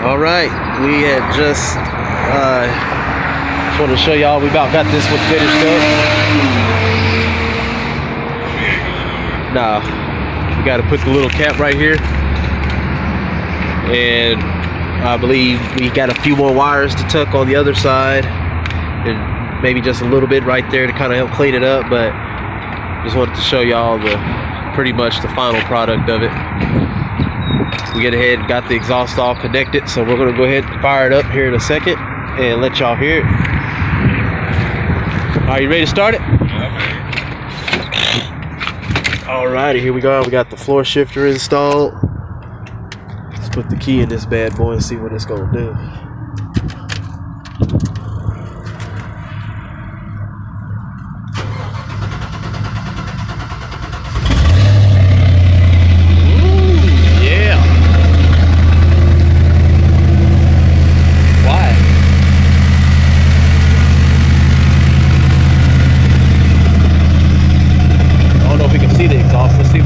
All right, we had just wanted to show y'all we about got this one finished up. Nah, we got to put the little cap right here, and I believe we got a few more wires to tuck on the other side, and maybe just a little bit right there to kind of help clean it up. But just wanted to show y'all pretty much the final product of it. We get ahead and got the exhaust all connected, so we're gonna go ahead and fire it up here in a second and let y'all hear it. Are you ready to start it? Alrighty, here we go. We got the floor shifter installed. Let's put the key in this bad boy and see what it's gonna do. Let's see